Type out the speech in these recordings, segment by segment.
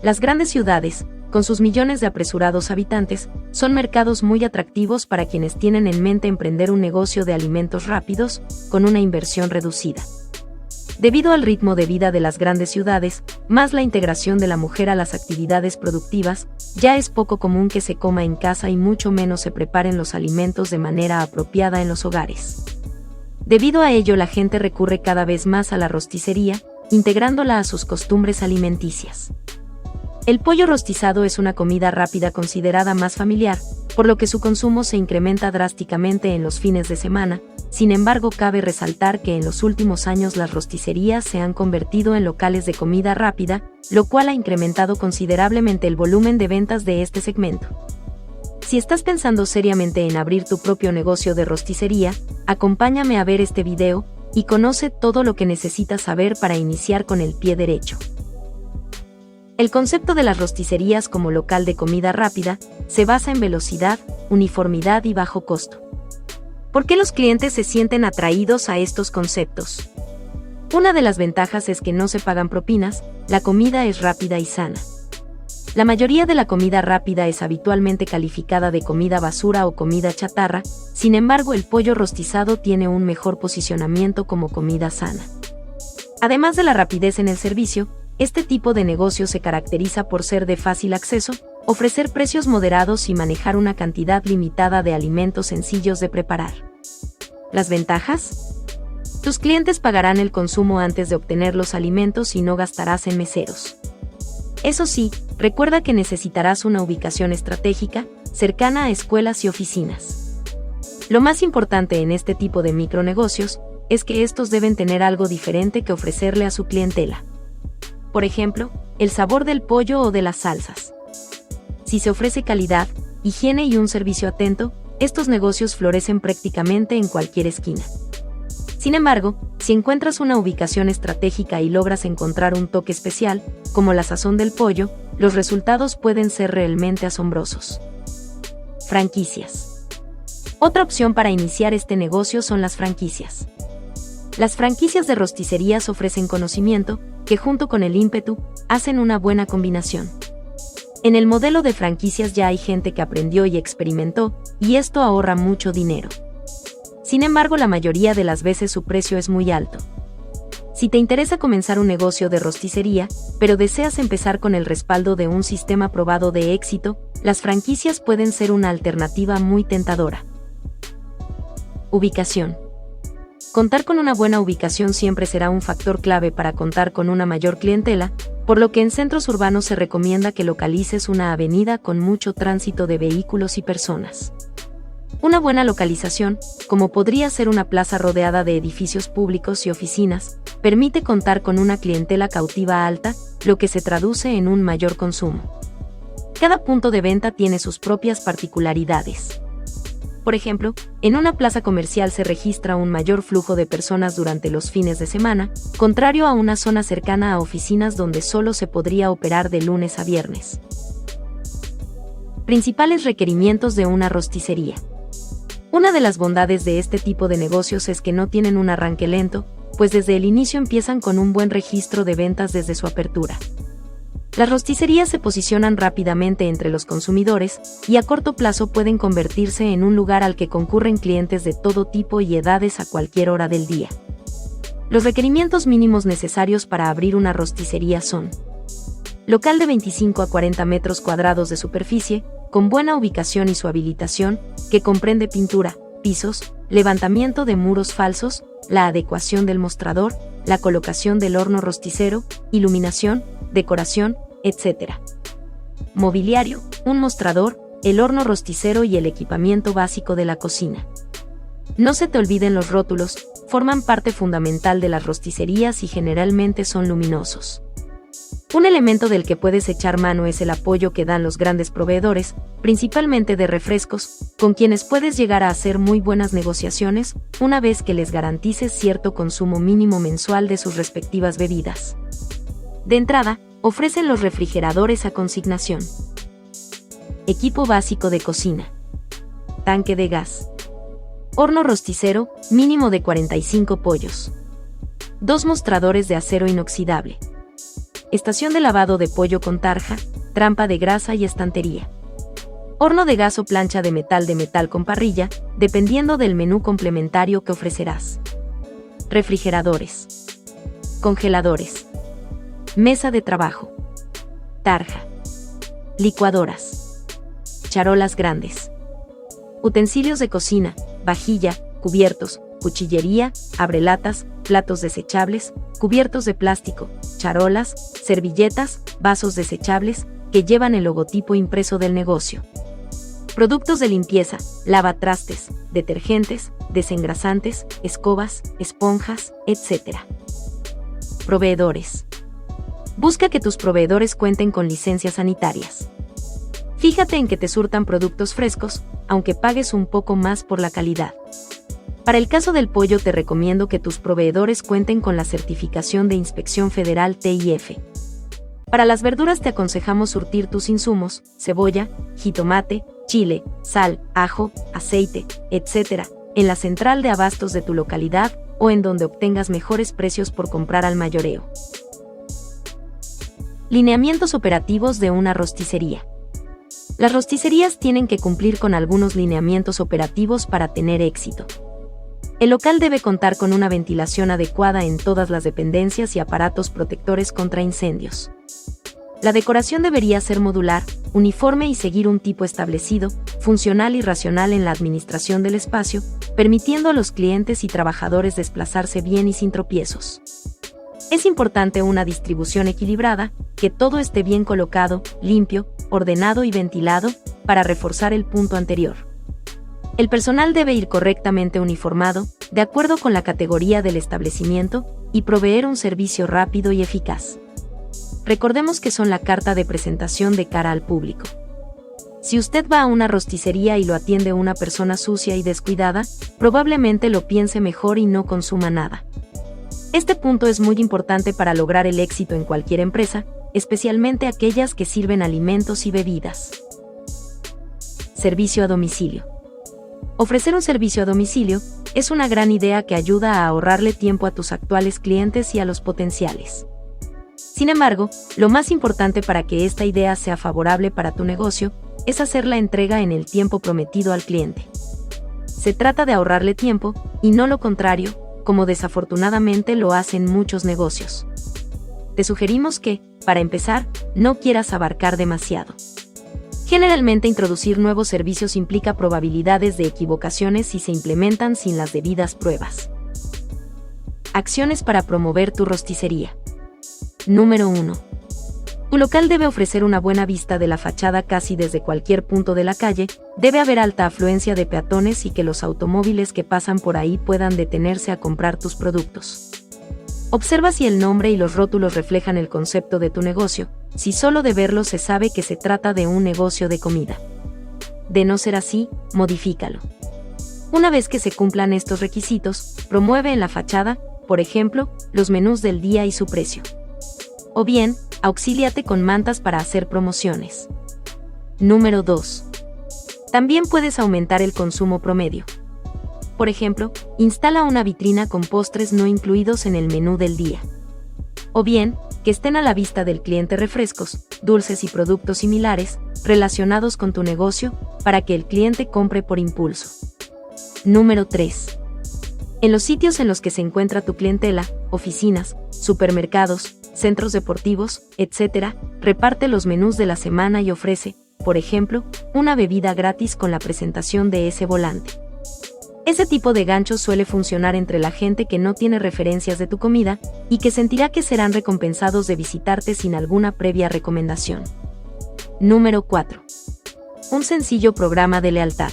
Las grandes ciudades, con sus millones de apresurados habitantes, son mercados muy atractivos para quienes tienen en mente emprender un negocio de alimentos rápidos, con una inversión reducida. Debido al ritmo de vida de las grandes ciudades, más la integración de la mujer a las actividades productivas, ya es poco común que se coma en casa y mucho menos se preparen los alimentos de manera apropiada en los hogares. Debido a ello, la gente recurre cada vez más a la rosticería, integrándola a sus costumbres alimenticias. El pollo rostizado es una comida rápida considerada más familiar, por lo que su consumo se incrementa drásticamente en los fines de semana. Sin embargo, cabe resaltar que en los últimos años las rosticerías se han convertido en locales de comida rápida, lo cual ha incrementado considerablemente el volumen de ventas de este segmento. Si estás pensando seriamente en abrir tu propio negocio de rosticería, acompáñame a ver este video y conoce todo lo que necesitas saber para iniciar con el pie derecho. El concepto de las rosticerías como local de comida rápida se basa en velocidad, uniformidad y bajo costo. ¿Por qué los clientes se sienten atraídos a estos conceptos? Una de las ventajas es que no se pagan propinas, la comida es rápida y sana. La mayoría de la comida rápida es habitualmente calificada de comida basura o comida chatarra, sin embargo el pollo rostizado tiene un mejor posicionamiento como comida sana. Además de la rapidez en el servicio, este tipo de negocio se caracteriza por ser de fácil acceso, ofrecer precios moderados y manejar una cantidad limitada de alimentos sencillos de preparar. ¿Las ventajas? Tus clientes pagarán el consumo antes de obtener los alimentos y no gastarás en meseros. Eso sí, recuerda que necesitarás una ubicación estratégica, cercana a escuelas y oficinas. Lo más importante en este tipo de micronegocios es que estos deben tener algo diferente que ofrecerle a su clientela. Por ejemplo, el sabor del pollo o de las salsas. Si se ofrece calidad, higiene y un servicio atento, estos negocios florecen prácticamente en cualquier esquina. Sin embargo, si encuentras una ubicación estratégica y logras encontrar un toque especial, como la sazón del pollo, los resultados pueden ser realmente asombrosos. Franquicias. Otra opción para iniciar este negocio son las franquicias. Las franquicias de rosticerías ofrecen conocimiento, que junto con el ímpetu, hacen una buena combinación. En el modelo de franquicias ya hay gente que aprendió y experimentó, y esto ahorra mucho dinero. Sin embargo, la mayoría de las veces su precio es muy alto. Si te interesa comenzar un negocio de rosticería, pero deseas empezar con el respaldo de un sistema probado de éxito, las franquicias pueden ser una alternativa muy tentadora. Ubicación. Contar con una buena ubicación siempre será un factor clave para contar con una mayor clientela, por lo que en centros urbanos se recomienda que localices una avenida con mucho tránsito de vehículos y personas. Una buena localización, como podría ser una plaza rodeada de edificios públicos y oficinas, permite contar con una clientela cautiva alta, lo que se traduce en un mayor consumo. Cada punto de venta tiene sus propias particularidades. Por ejemplo, en una plaza comercial se registra un mayor flujo de personas durante los fines de semana, contrario a una zona cercana a oficinas donde solo se podría operar de lunes a viernes. Principales requerimientos de una rosticería. Una de las bondades de este tipo de negocios es que no tienen un arranque lento, pues desde el inicio empiezan con un buen registro de ventas desde su apertura. Las rosticerías se posicionan rápidamente entre los consumidores y a corto plazo pueden convertirse en un lugar al que concurren clientes de todo tipo y edades a cualquier hora del día. Los requerimientos mínimos necesarios para abrir una rosticería son: local de 25 a 40 metros cuadrados de superficie, con buena ubicación y su habilitación, que comprende pintura, pisos, levantamiento de muros falsos, la adecuación del mostrador, la colocación del horno rosticero, iluminación, decoración, etc. Mobiliario, un mostrador, el horno rosticero y el equipamiento básico de la cocina. No se te olviden los rótulos, forman parte fundamental de las rosticerías y generalmente son luminosos. Un elemento del que puedes echar mano es el apoyo que dan los grandes proveedores, principalmente de refrescos, con quienes puedes llegar a hacer muy buenas negociaciones, una vez que les garantices cierto consumo mínimo mensual de sus respectivas bebidas. De entrada, ofrecen los refrigeradores a consignación. Equipo básico de cocina. Tanque de gas. Horno rosticero, mínimo de 45 pollos. 2 mostradores de acero inoxidable. estación de lavado de pollo con tarja, trampa de grasa y estantería. Horno de gas o plancha de metal con parrilla, dependiendo del menú complementario que ofrecerás. Refrigeradores. Congeladores. Mesa de trabajo. Tarja. Licuadoras. Charolas grandes. Utensilios de cocina, vajilla, cubiertos, cuchillería, abrelatas, platos desechables, cubiertos de plástico, charolas, servilletas, vasos desechables, que llevan el logotipo impreso del negocio. Productos de limpieza, lavatrastes, detergentes, desengrasantes, escobas, esponjas, etc. Proveedores. Busca que tus proveedores cuenten con licencias sanitarias. Fíjate en que te surtan productos frescos, aunque pagues un poco más por la calidad. Para el caso del pollo te recomiendo que tus proveedores cuenten con la certificación de Inspección Federal TIF. Para las verduras te aconsejamos surtir tus insumos, cebolla, jitomate, chile, sal, ajo, aceite, etc., en la central de abastos de tu localidad o en donde obtengas mejores precios por comprar al mayoreo. Lineamientos operativos de una rosticería. Las rosticerías tienen que cumplir con algunos lineamientos operativos para tener éxito. El local debe contar con una ventilación adecuada en todas las dependencias y aparatos protectores contra incendios. La decoración debería ser modular, uniforme y seguir un tipo establecido, funcional y racional en la administración del espacio, permitiendo a los clientes y trabajadores desplazarse bien y sin tropiezos. Es importante una distribución equilibrada, que todo esté bien colocado, limpio, ordenado y ventilado, para reforzar el punto anterior. El personal debe ir correctamente uniformado, de acuerdo con la categoría del establecimiento, y proveer un servicio rápido y eficaz. Recordemos que son la carta de presentación de cara al público. Si usted va a una rosticería y lo atiende una persona sucia y descuidada, probablemente lo piense mejor y no consuma nada. Este punto es muy importante para lograr el éxito en cualquier empresa, especialmente aquellas que sirven alimentos y bebidas. Servicio a domicilio. Ofrecer un servicio a domicilio es una gran idea que ayuda a ahorrarle tiempo a tus actuales clientes y a los potenciales. Sin embargo, lo más importante para que esta idea sea favorable para tu negocio es hacer la entrega en el tiempo prometido al cliente. Se trata de ahorrarle tiempo, y no lo contrario, como desafortunadamente lo hacen muchos negocios. Te sugerimos que, para empezar, no quieras abarcar demasiado. Generalmente introducir nuevos servicios implica probabilidades de equivocaciones si se implementan sin las debidas pruebas. Acciones para promover tu rosticería. Número 1. Tu local debe ofrecer una buena vista de la fachada casi desde cualquier punto de la calle, debe haber alta afluencia de peatones y que los automóviles que pasan por ahí puedan detenerse a comprar tus productos. Observa si el nombre y los rótulos reflejan el concepto de tu negocio, si solo de verlo se sabe que se trata de un negocio de comida. De no ser así, modifícalo. Una vez que se cumplan estos requisitos, promueve en la fachada, por ejemplo, los menús del día y su precio. O bien, auxíliate con mantas para hacer promociones. Número 2. También puedes aumentar el consumo promedio. Por ejemplo, instala una vitrina con postres no incluidos en el menú del día. O bien, que estén a la vista del cliente refrescos, dulces y productos similares, relacionados con tu negocio, para que el cliente compre por impulso. Número 3. En los sitios en los que se encuentra tu clientela, oficinas, supermercados, centros deportivos, etc., reparte los menús de la semana y ofrece, por ejemplo, una bebida gratis con la presentación de ese volante. Ese tipo de gancho suele funcionar entre la gente que no tiene referencias de tu comida y que sentirá que serán recompensados de visitarte sin alguna previa recomendación. Número 4. Un sencillo programa de lealtad.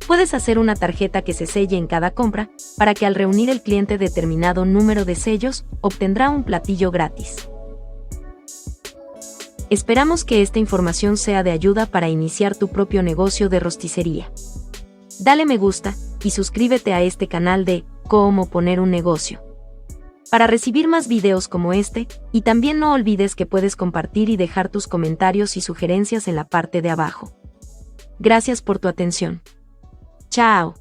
Puedes hacer una tarjeta que se selle en cada compra, para que al reunir el cliente determinado número de sellos, obtendrá un platillo gratis. Esperamos que esta información sea de ayuda para iniciar tu propio negocio de rosticería. Dale me gusta y suscríbete a este canal de Cómo poner un negocio, para recibir más videos como este, y también no olvides que puedes compartir y dejar tus comentarios y sugerencias en la parte de abajo. Gracias por tu atención. Chao.